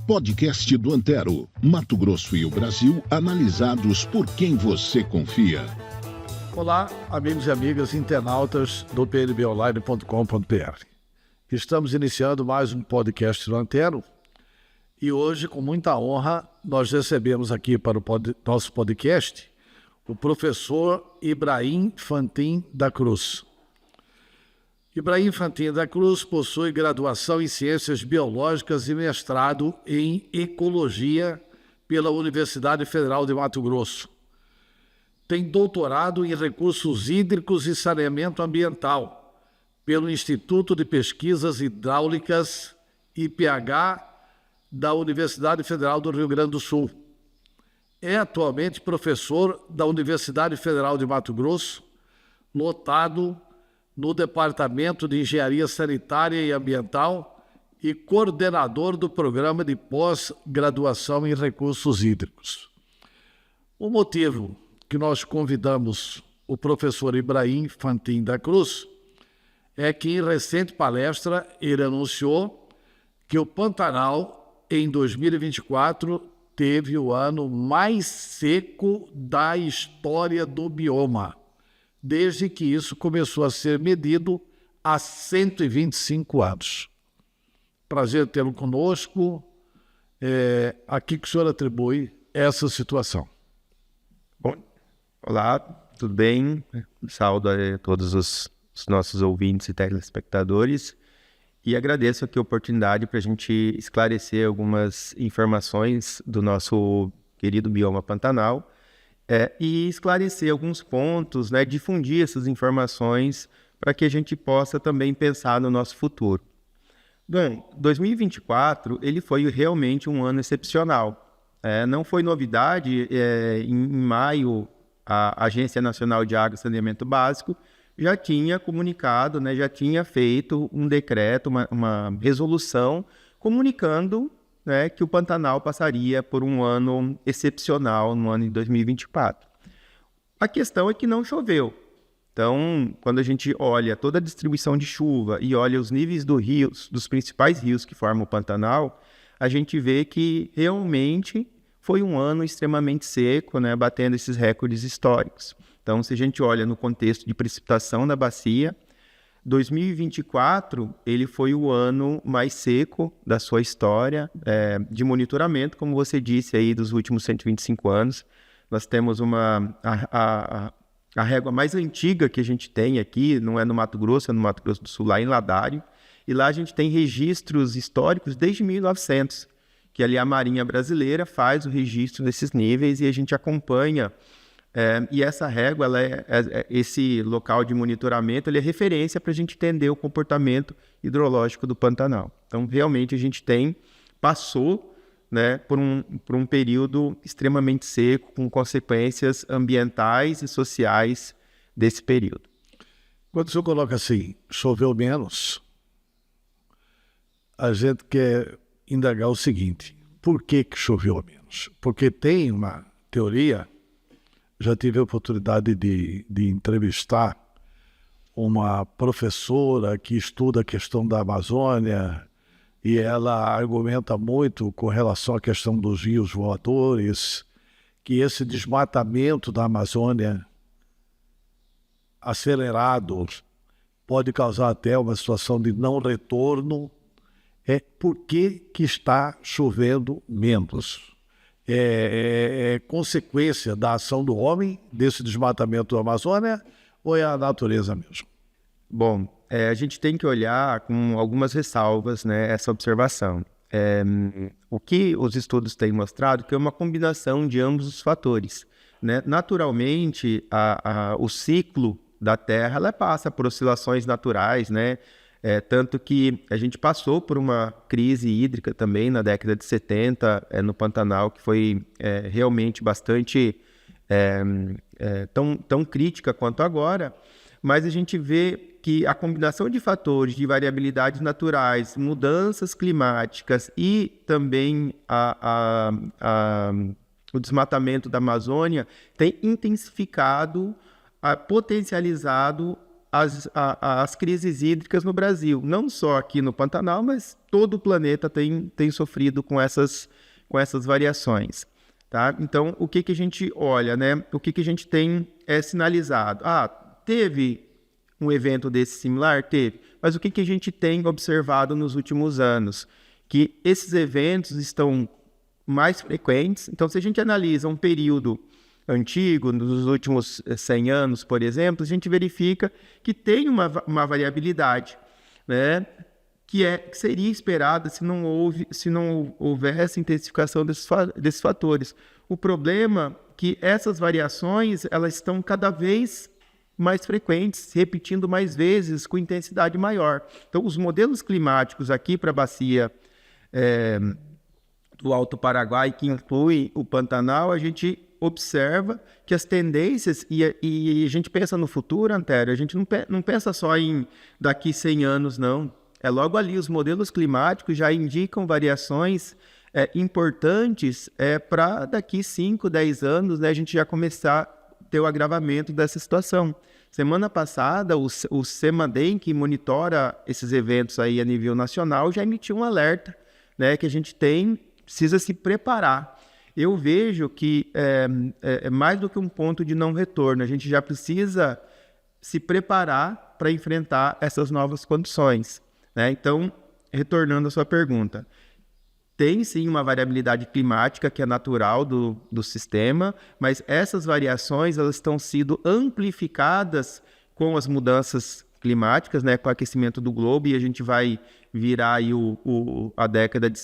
podcast do Antero. Mato Grosso e o Brasil analisados por quem você confia. Olá, amigos e amigas internautas do pnbonline.com.br. Estamos iniciando mais um podcast do Antero e hoje, com muita honra, nós recebemos aqui para o nosso podcast o professor Ibrahim Fantin da Cruz. Ibrahim Fantin da Cruz possui graduação em Ciências Biológicas e mestrado em Ecologia pela Universidade Federal de Mato Grosso. Tem doutorado em Recursos Hídricos e Saneamento Ambiental pelo Instituto de Pesquisas Hidráulicas IPH da Universidade Federal do Rio Grande do Sul. É atualmente professor da Universidade Federal de Mato Grosso, lotado no Departamento de Engenharia Sanitária e Ambiental e coordenador do Programa de Pós-Graduação em Recursos Hídricos. O motivo que nós convidamos o professor Ibrahim Fantin da Cruz é que, em recente palestra, ele anunciou que o Pantanal, em 2024, teve o ano mais seco da história do bioma, desde que isso começou a ser medido há 125 anos. Prazer tê-lo conosco. A que o senhor atribui essa situação? Bom, olá, tudo bem? Saúdo a todos os nossos ouvintes e telespectadores e agradeço aqui a oportunidade para a gente esclarecer algumas informações do nosso querido bioma Pantanal e esclarecer alguns pontos, difundir essas informações para que a gente possa também pensar no nosso futuro. Bom, 2024 ele foi realmente um ano excepcional. Não foi novidade, em maio a Agência Nacional de Água e Saneamento Básico já tinha comunicado, já tinha feito um decreto, uma resolução comunicando que o Pantanal passaria por um ano excepcional no ano de 2024. A questão é que não choveu. Então, quando a gente olha toda a distribuição de chuva e olha os níveis dos principais rios que formam o Pantanal, a gente vê que realmente foi um ano extremamente seco, batendo esses recordes históricos. Então, se a gente olha no contexto de precipitação da bacia, 2024 ele foi o ano mais seco da sua história de monitoramento, como você disse aí, dos últimos 125 anos. Nós temos a régua mais antiga que a gente tem aqui, não é no Mato Grosso, é no Mato Grosso do Sul, lá em Ladário, e lá a gente tem registros históricos desde 1900, que ali a Marinha Brasileira faz o registro desses níveis e a gente acompanha. E essa régua, esse local de monitoramento, ele é referência para a gente entender o comportamento hidrológico do Pantanal. Então, realmente, a gente passou por um período extremamente seco, com consequências ambientais e sociais desse período. Quando o senhor coloca assim, choveu menos, a gente quer indagar o seguinte: por que choveu menos? Porque tem uma teoria. Já tive a oportunidade de entrevistar uma professora que estuda a questão da Amazônia e ela argumenta muito com relação à questão dos rios voadores, que esse desmatamento da Amazônia acelerado pode causar até uma situação de não retorno. Por que está chovendo menos? É consequência da ação do homem, desse desmatamento da Amazônia, ou é a natureza mesmo? Bom, a gente tem que olhar com algumas ressalvas essa observação. O que os estudos têm mostrado que é uma combinação de ambos os fatores. Naturalmente, o ciclo da Terra ela passa por oscilações naturais, tanto que a gente passou por uma crise hídrica também na década de 70 no Pantanal, que foi realmente bastante tão crítica quanto agora, mas a gente vê que a combinação de fatores de variabilidades naturais, mudanças climáticas e também o desmatamento da Amazônia tem intensificado, potencializado as crises hídricas no Brasil. Não só aqui no Pantanal, mas todo o planeta tem sofrido com essas variações. Tá? Então, o que a gente olha, né? O que a gente tem sinalizado? Teve um evento desse similar? Teve. Mas o que a gente tem observado nos últimos anos? Que esses eventos estão mais frequentes. Então, se a gente analisa um período antigo, nos últimos 100 anos, por exemplo, a gente verifica que tem uma variabilidade, né? Que seria esperada se não houvesse intensificação desses fatores. O problema é que essas variações elas estão cada vez mais frequentes, se repetindo mais vezes, com intensidade maior. Então, os modelos climáticos aqui para a bacia do Alto Paraguai, que inclui o Pantanal, a gente observa que as tendências, e a gente pensa no futuro, Antério, a gente não pensa só em daqui 100 anos, não. É logo ali, os modelos climáticos já indicam variações importantes para daqui 5, 10 anos, né, a gente já começar a ter o agravamento dessa situação. Semana passada, o CEMADEM, que monitora esses eventos aí a nível nacional, já emitiu um alerta, né, que a gente precisa se preparar. Eu vejo que é mais do que um ponto de não retorno. A gente já precisa se preparar para enfrentar essas novas condições, né? Então, retornando à sua pergunta, tem sim uma variabilidade climática que é natural do sistema, mas essas variações elas estão sendo amplificadas com as mudanças climáticas, né, com o aquecimento do globo, e a gente vai virar aí a década de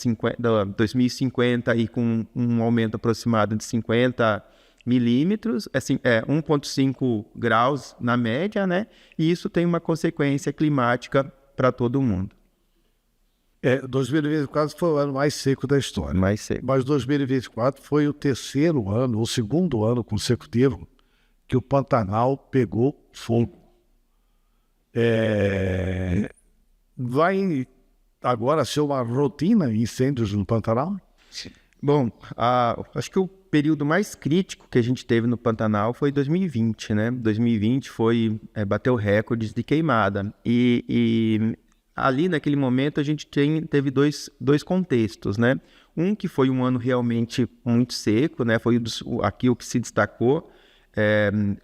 2050 aí com um aumento aproximado de 50 milímetros, assim, 1,5 graus na média, né? E isso tem uma consequência climática para todo mundo. 2024 foi o ano mais seco da história. Mais seco. Mas 2024 foi o segundo ano consecutivo que o Pantanal pegou fogo. Vai agora ser uma rotina incêndios no Pantanal? Bom, acho que o período mais crítico que a gente teve no Pantanal foi 2020, né? 2020 bateu recordes de queimada. E ali, naquele momento, a gente teve dois contextos, né? Um que foi um ano realmente muito seco, né? Foi aqui o que se destacou.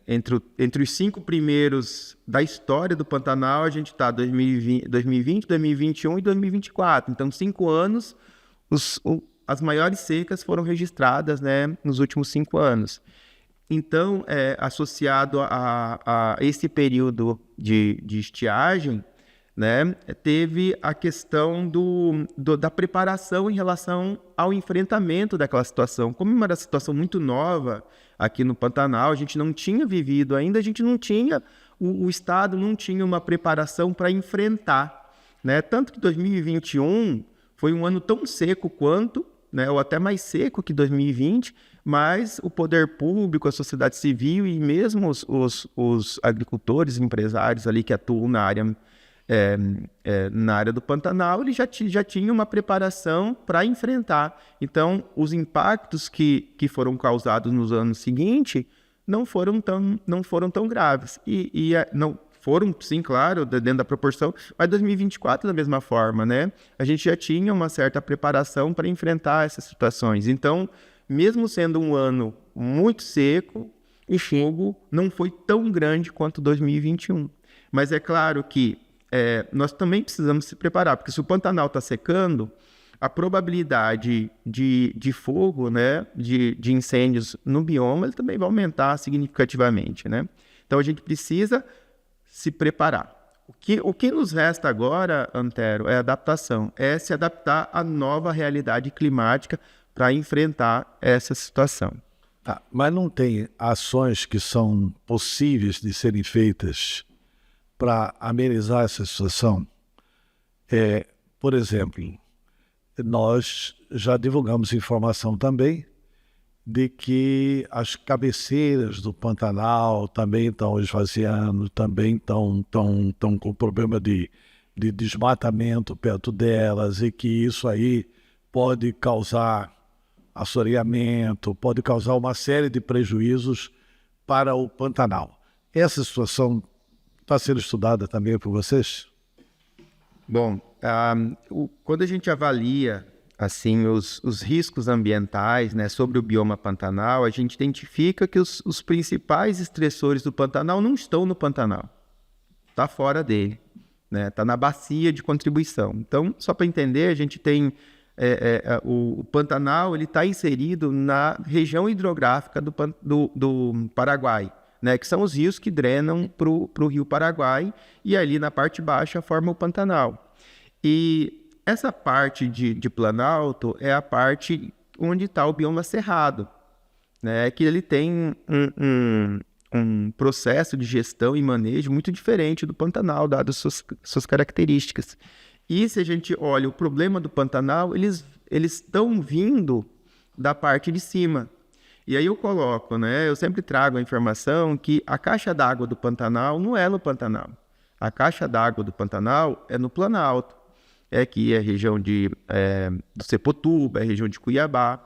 Entre os 5 primeiros da história do Pantanal, a gente está 2020, 2021 e 2024. Então, 5 anos, as maiores secas foram registradas, né, nos últimos 5 anos. Então, associado a esse período de estiagem, né, teve a questão da preparação em relação ao enfrentamento daquela situação. Como era uma situação muito nova aqui no Pantanal, a gente não tinha vivido ainda, a gente não tinha, o Estado não tinha uma preparação para enfrentar, né? Tanto que 2021 foi um ano tão seco quanto, né, ou até mais seco que 2020, mas o poder público, a sociedade civil e mesmo os agricultores, empresários ali que atuam na área do Pantanal, ele já tinha uma preparação para enfrentar. Então, os impactos que foram causados nos anos seguintes não foram tão graves. Não foram, sim, claro, dentro da proporção, mas 2024 da mesma forma, né? A gente já tinha uma certa preparação para enfrentar essas situações. Então, mesmo sendo um ano muito seco, o fogo não foi tão grande quanto 2021. Mas é claro que nós também precisamos se preparar, porque se o Pantanal está secando, a probabilidade de fogo, né, de incêndios no bioma, ele também vai aumentar significativamente, né? Então, a gente precisa se preparar. O que nos resta agora, Antero, é adaptação, é se adaptar à nova realidade climática para enfrentar essa situação. Mas não tem ações que são possíveis de serem feitas para amenizar essa situação? Por exemplo, nós já divulgamos informação também de que as cabeceiras do Pantanal também estão esvaziando, também estão com problema de desmatamento perto delas, e que isso aí pode causar assoreamento, pode causar uma série de prejuízos para o Pantanal. Essa situação está sendo estudada também por vocês? Bom, quando a gente avalia assim os riscos ambientais, né, sobre o bioma Pantanal, a gente identifica que os principais estressores do Pantanal não estão no Pantanal, está fora dele, né, está na bacia de contribuição. Então, só para entender, a gente tem o Pantanal, ele está inserido na região hidrográfica do Paraguai, né, que são os rios que drenam para o rio Paraguai, e ali na parte baixa forma o Pantanal. E essa parte de Planalto é a parte onde está o bioma cerrado, né, que ele tem um processo de gestão e manejo muito diferente do Pantanal, dadas suas características. E se a gente olha o problema do Pantanal, eles estão vindo da parte de cima. E aí eu coloco, né? Eu sempre trago a informação que a caixa d'água do Pantanal não é no Pantanal. A caixa d'água do Pantanal é no Planalto. É aqui a região do Sepotuba, a região de Cuiabá,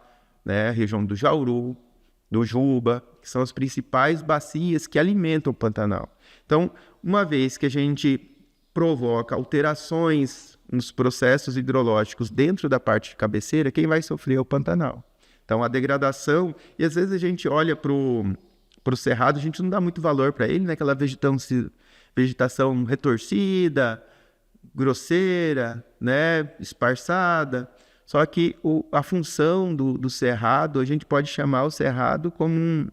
né? A região do Jauru, do Juba, que são as principais bacias que alimentam o Pantanal. Então, uma vez que a gente provoca alterações nos processos hidrológicos dentro da parte de cabeceira, quem vai sofrer é o Pantanal. Então, a degradação, e às vezes a gente olha para o cerrado, a gente não dá muito valor para ele, né? Aquela vegetação retorcida, grosseira, né? Esparçada. Só que a função do cerrado, a gente pode chamar o cerrado como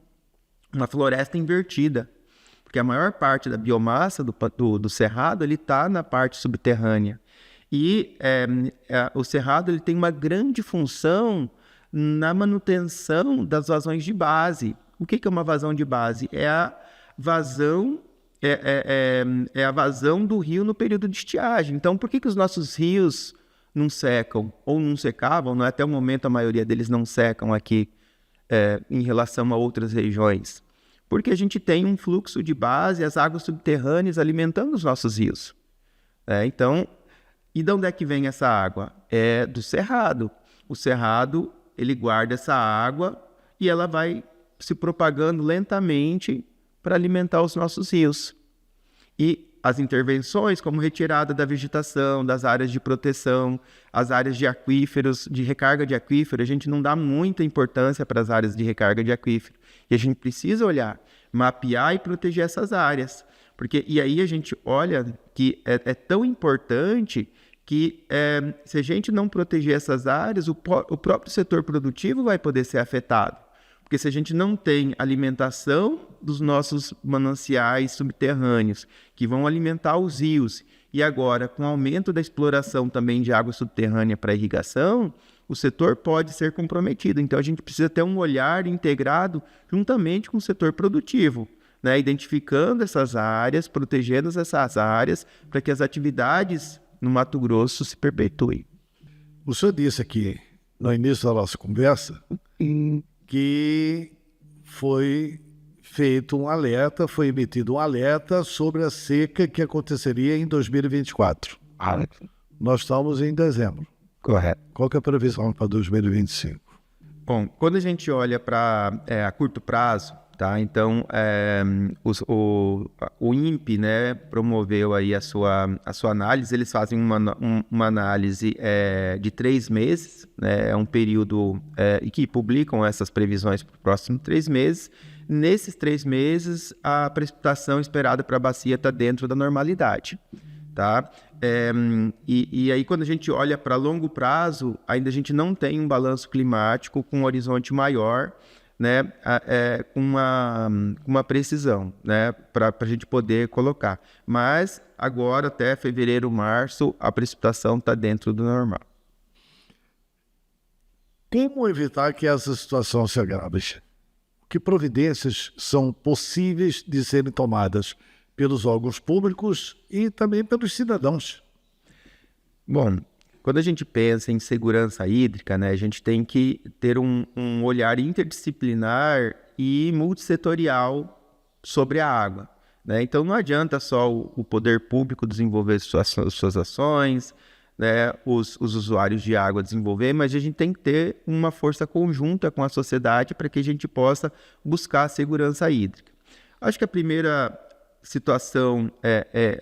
uma floresta invertida, porque a maior parte da biomassa do cerrado está na parte subterrânea. E o cerrado ele tem uma grande função na manutenção das vazões de base. O que é uma vazão de base? É a vazão do rio no período de estiagem. Então, por que os nossos rios não secam ou não secavam? Não é? Até o momento, a maioria deles não secam aqui em relação a outras regiões. Porque a gente tem um fluxo de base, as águas subterrâneas alimentando os nossos rios. Então, e de onde é que vem essa água? É do cerrado. O cerrado ele guarda essa água e ela vai se propagando lentamente para alimentar os nossos rios. E as intervenções, como retirada da vegetação, das áreas de proteção, as áreas de aquíferos, de recarga de aquífero, a gente não dá muita importância para as áreas de recarga de aquífero. E a gente precisa olhar, mapear e proteger essas áreas. E aí a gente olha que é tão importante que se a gente não proteger essas áreas, o próprio setor produtivo vai poder ser afetado. Porque se a gente não tem alimentação dos nossos mananciais subterrâneos, que vão alimentar os rios, e agora com o aumento da exploração também de água subterrânea para irrigação, o setor pode ser comprometido. Então a gente precisa ter um olhar integrado juntamente com o setor produtivo, né? Identificando essas áreas, protegendo essas áreas, para que as atividades no Mato Grosso se perpetuem. O senhor disse aqui, no início da nossa conversa, que foi feito um alerta, foi emitido um alerta sobre a seca que aconteceria em 2024. Nós estamos em dezembro. Correto. Qual que é a previsão para 2025? Bom, quando a gente olha para a curto prazo, tá? Então, o INPE, né, promoveu aí a sua análise. Eles fazem uma análise de 3 meses, né, é um período e que publicam essas previsões para os próximos 3 meses. Nesses 3 meses, a precipitação esperada para a bacia está dentro da normalidade. Tá? E aí, quando a gente olha para longo prazo, ainda a gente não tem um balanço climático com um horizonte maior, né, com uma precisão, né, para a gente poder colocar. Mas agora, até fevereiro, março, a precipitação está dentro do normal. Como evitar que essa situação se agrave? Que providências são possíveis de serem tomadas pelos órgãos públicos e também pelos cidadãos? Bom, quando a gente pensa em segurança hídrica, né, a gente tem que ter um olhar interdisciplinar e multissetorial sobre a água, né? Então não adianta só o poder público desenvolver suas ações, né, os usuários de água desenvolver, mas a gente tem que ter uma força conjunta com a sociedade para que a gente possa buscar a segurança hídrica. Acho que a primeira situação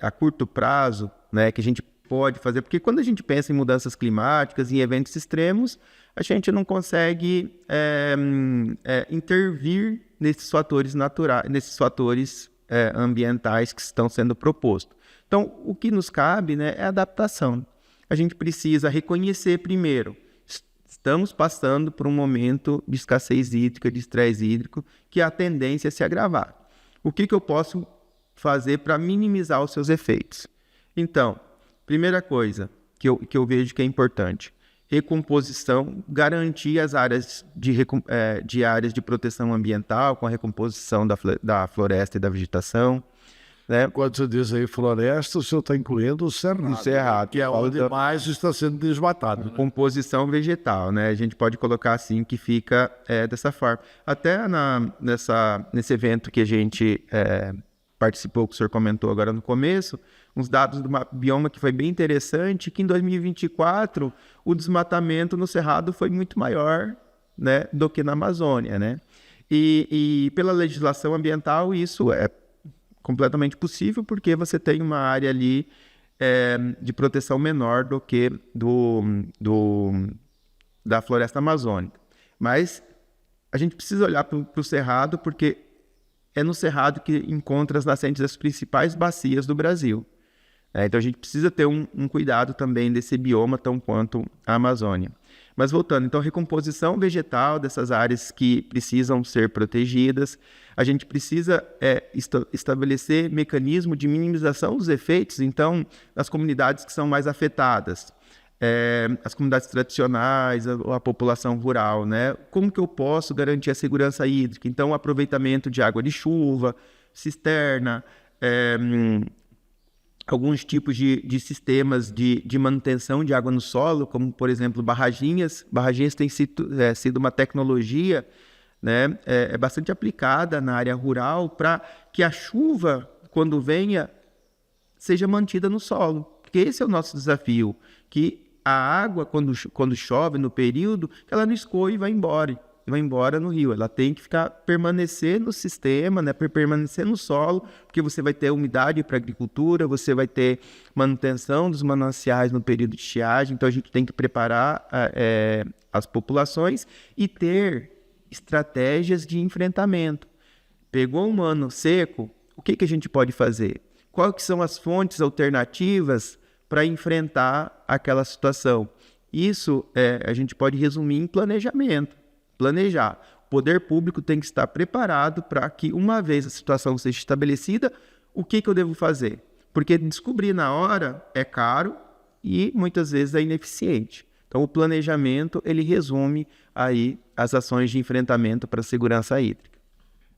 a curto prazo, né, que a gente pode fazer, porque quando a gente pensa em mudanças climáticas, em eventos extremos, a gente não consegue intervir nesses fatores naturais, nesses fatores ambientais que estão sendo propostos. Então, o que nos cabe, né, é adaptação. A gente precisa reconhecer primeiro, estamos passando por um momento de escassez hídrica, de estresse hídrico, que a tendência é se agravar. O que eu posso fazer para minimizar os seus efeitos? Então, primeira coisa que eu vejo que é importante, recomposição, garantir as áreas de áreas de proteção ambiental com a recomposição da floresta e da vegetação. Né? Quando você diz aí floresta, o senhor está incluindo o cerrado. O cerrado. Que é onde mais está sendo desmatado. Né? Composição vegetal, né? A gente pode colocar assim que fica dessa forma. Até nesse evento que a gente participou, que o senhor comentou agora no começo, uns dados do bioma que foi bem interessante, que em 2024 o desmatamento no Cerrado foi muito maior, né, do que na Amazônia, né? E pela legislação ambiental isso é completamente possível, porque você tem uma área ali de proteção menor do que da floresta amazônica. Mas a gente precisa olhar para o Cerrado, porque é no Cerrado que encontra as nascentes das principais bacias do Brasil. Então a gente precisa ter um cuidado também desse bioma, tão quanto a Amazônia. Mas voltando, então, recomposição vegetal dessas áreas que precisam ser protegidas. A gente precisa estabelecer mecanismo de minimização dos efeitos, então, nas comunidades que são mais afetadas. As comunidades tradicionais, a população rural, né? Como que eu posso garantir a segurança hídrica? Então, o aproveitamento de água de chuva, cisterna, alguns tipos de sistemas de manutenção de água no solo, como, por exemplo, barraginhas. Barraginhas têm sido uma tecnologia, né, bastante aplicada na área rural para que a chuva, quando venha, seja mantida no solo. Porque esse é o nosso desafio, que a água, quando chove, no período, ela não escoe e vai embora no rio. Ela tem que permanecer no sistema, né, permanecer no solo, porque você vai ter umidade para a agricultura, você vai ter manutenção dos mananciais no período de estiagem. Então a gente tem que preparar as populações e ter estratégias de enfrentamento. Pegou um ano seco, o que a gente pode fazer? Quais que são as fontes alternativas para enfrentar aquela situação? Isso a gente pode resumir em planejamento. Planejar. O poder público tem que estar preparado para que, uma vez a situação seja estabelecida, o que eu devo fazer? Porque descobrir na hora é caro e muitas vezes é ineficiente. Então, o planejamento, ele resume aí as ações de enfrentamento para a segurança hídrica.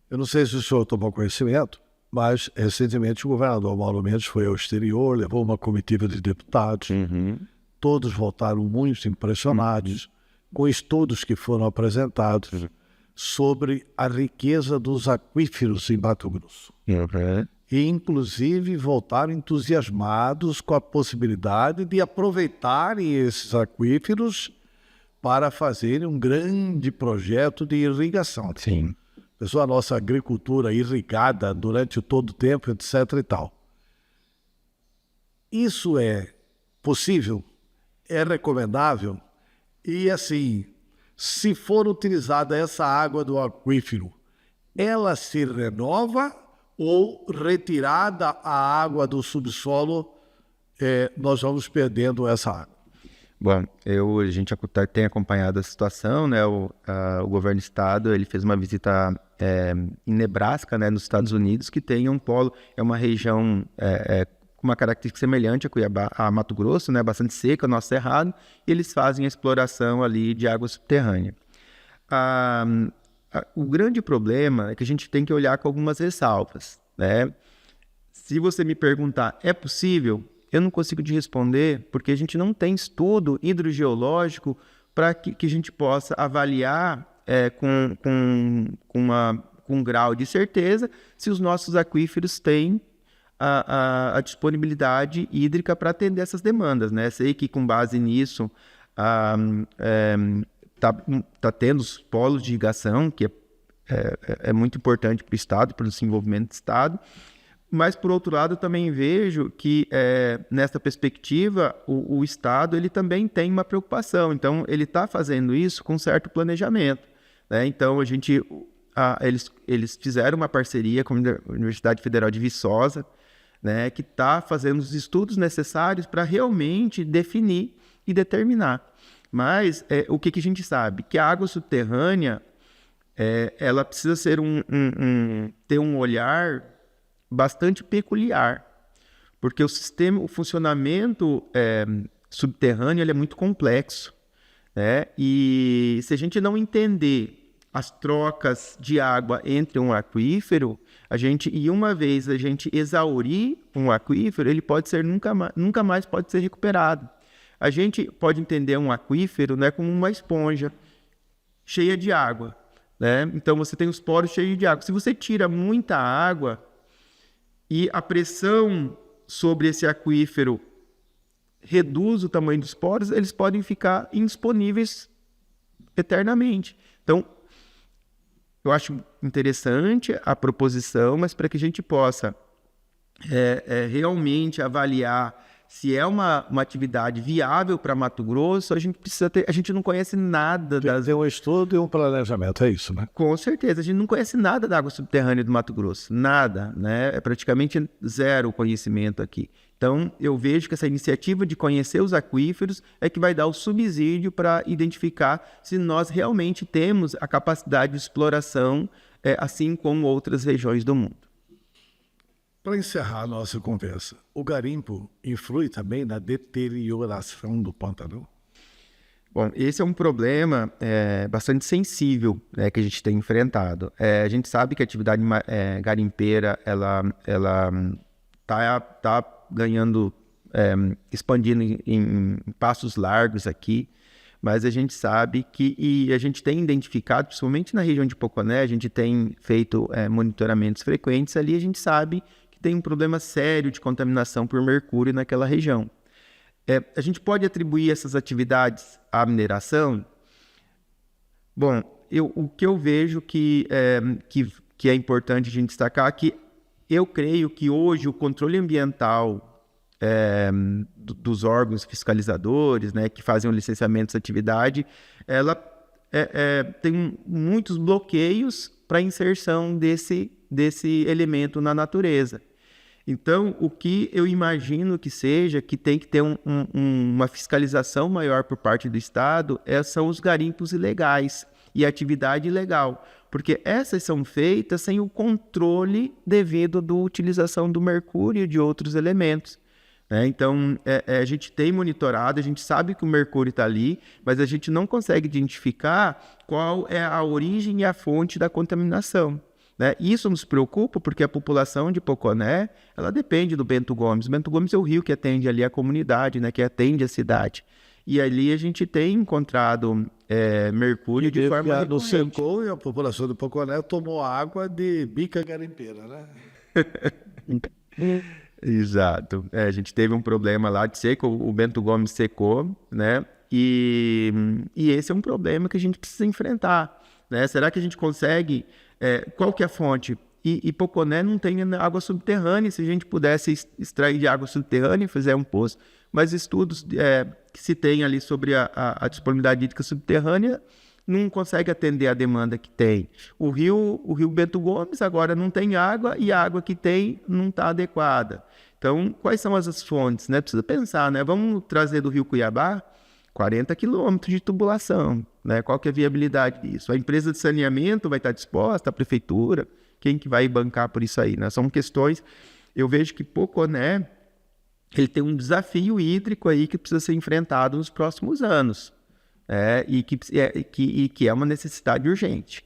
Eu não sei se o senhor tomou conhecimento, mas recentemente o governador Mauro Mendes foi ao exterior, levou uma comitiva de deputados. Todos voltaram muito impressionados com estudos que foram apresentados sobre a riqueza dos aquíferos em Mato Grosso. E, inclusive, voltaram entusiasmados com a possibilidade de aproveitarem esses aquíferos para fazerem um grande projeto de irrigação. Sim. A nossa agricultura irrigada durante todo o tempo, etc. e tal. Isso é possível? É recomendável? E assim, se for utilizada essa água do aquífero, ela se renova ou retirada a água do subsolo, nós vamos perdendo essa água? Bom, a gente tem acompanhado a situação, né? O governo do estado, ele fez uma visita em Nebraska, né, nos Estados Unidos, que tem um polo, é uma região com uma característica semelhante a Cuiabá, a Mato Grosso, né, bastante seca, o nosso cerrado, e eles fazem a exploração ali de água subterrânea. O grande problema é que a gente tem que olhar com algumas ressalvas, né? Se você me perguntar, é possível? Eu não consigo te responder, porque a gente não tem estudo hidrogeológico para que a gente possa avaliar com um grau de certeza se os nossos aquíferos têm a disponibilidade hídrica para atender essas demandas, né? Sei que, com base nisso, tá tendo os polos de irrigação, que é muito importante para o Estado, para o desenvolvimento do Estado, Mas, por outro lado, eu também vejo que, nessa perspectiva, o Estado ele também tem uma preocupação. Então, ele está fazendo isso com certo planejamento, né? Então, eles fizeram uma parceria com a Universidade Federal de Viçosa, né, que está fazendo os estudos necessários para realmente definir e determinar. Mas o que a gente sabe? Que a água subterrânea ela precisa ser ter um olhar bastante peculiar, porque o funcionamento subterrâneo ele é muito complexo, né? E se a gente não entender as trocas de água entre um aquífero, uma vez a gente exaurir um aquífero, ele pode ser nunca mais pode ser recuperado. A gente pode entender um aquífero, né, como uma esponja cheia de água, né? Então você tem os poros cheios de água. Se você tira muita água e a pressão sobre esse aquífero reduz o tamanho dos poros, eles podem ficar indisponíveis eternamente. Então, eu acho interessante a proposição, mas para que a gente possa realmente avaliar se é uma atividade viável para Mato Grosso, a gente não conhece nada das... Tem um estudo e um planejamento, é isso, né? Com certeza, a gente não conhece nada da água subterrânea do Mato Grosso, nada, né? É praticamente zero conhecimento aqui. Então, eu vejo que essa iniciativa de conhecer os aquíferos é que vai dar o subsídio para identificar se nós realmente temos a capacidade de exploração, assim como outras regiões do mundo. Para encerrar a nossa conversa, o garimpo influi também na deterioração do Pantanal? Bom, esse é um problema bastante sensível, né, que a gente tem enfrentado. A gente sabe que a atividade garimpeira ela tá ganhando, expandindo em passos largos aqui, mas a gente sabe e a gente tem identificado, principalmente na região de Poconé, a gente tem feito monitoramentos frequentes ali, a gente sabe que tem um problema sério de contaminação por mercúrio naquela região. A gente pode atribuir essas atividades à mineração? Bom, o que eu vejo que é importante a gente destacar é que eu creio que hoje o controle ambiental dos órgãos fiscalizadores, né, que fazem o licenciamento dessa atividade, ela tem muitos bloqueios para a inserção desse elemento na natureza. Então, o que eu imagino que seja, que tem que ter uma fiscalização maior por parte do Estado, são os garimpos ilegais e a atividade ilegal, porque essas são feitas sem o controle devido à utilização do mercúrio e de outros elementos. Então, a gente tem monitorado, a gente sabe que o mercúrio está ali, mas a gente não consegue identificar qual é a origem e a fonte da contaminação. Isso nos preocupa porque a população de Poconé, ela depende do Bento Gomes. O Bento Gomes é o rio que atende ali a comunidade, né, que atende a cidade. E ali a gente tem encontrado mercúrio de forma recorrente. No secou e a população de Poconé tomou água de bica garimpeira, né? Exato. A gente teve um problema lá de seco, o Bento Gomes secou, né? E esse é um problema que a gente precisa enfrentar, né? Será que a gente consegue... qual que é a fonte? E Poconé não tem água subterrânea. Se a gente pudesse extrair de água subterrânea e fazer um poço, mas estudos que se tem ali sobre a disponibilidade hídrica subterrânea não consegue atender a demanda que tem. O rio Bento Gomes agora não tem água e a água que tem não está adequada. Então, quais são as fontes, né? Precisa pensar, né? Vamos trazer do rio Cuiabá 40 quilômetros de tubulação, né? Qual que é a viabilidade disso? A empresa de saneamento vai estar disposta, a prefeitura, quem que vai bancar por isso aí, né? São questões, eu vejo que Poconé, ele tem um desafio hídrico aí que precisa ser enfrentado nos próximos anos, e que é uma necessidade urgente.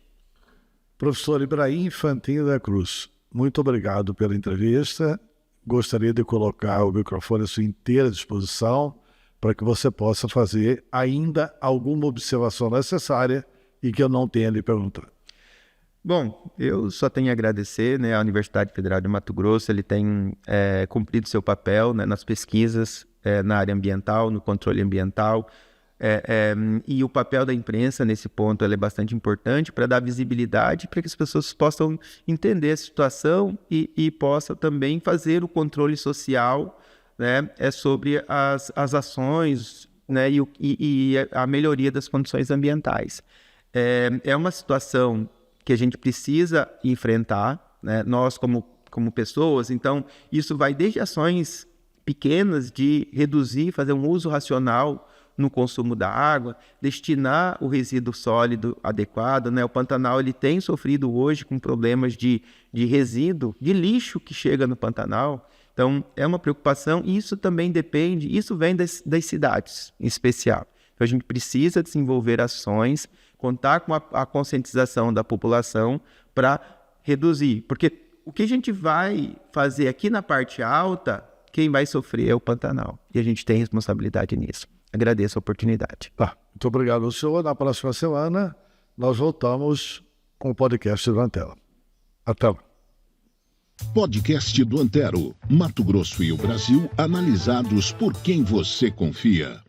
Professor Ibrahim Fantini da Cruz, muito obrigado pela entrevista. Gostaria de colocar o microfone à sua inteira disposição para que você possa fazer ainda alguma observação necessária e que eu não tenha lhe perguntado. Bom, eu só tenho a agradecer, né, à Universidade Federal de Mato Grosso. Ele tem cumprido seu papel, né, nas pesquisas na área ambiental, no controle ambiental. E o papel da imprensa nesse ponto é bastante importante para dar visibilidade, para que as pessoas possam entender a situação e possam também fazer o controle social, né, sobre as ações, né, e a melhoria das condições ambientais. É uma situação que a gente precisa enfrentar, né, nós como pessoas. Então, isso vai desde ações pequenas de reduzir, fazer um uso racional no consumo da água, destinar o resíduo sólido adequado, né? O Pantanal ele tem sofrido hoje com problemas de resíduo, de lixo que chega no Pantanal. Então, é uma preocupação e isso também depende, isso vem das cidades em especial. Então, a gente precisa desenvolver ações, contar com a conscientização da população para reduzir. Porque o que a gente vai fazer aqui na parte alta, quem vai sofrer é o Pantanal. E a gente tem responsabilidade nisso. Agradeço a oportunidade. Tá. Muito obrigado ao senhor. Na próxima semana, nós voltamos com o podcast do Antero. Até lá. Podcast do Antero. Mato Grosso e o Brasil analisados por quem você confia.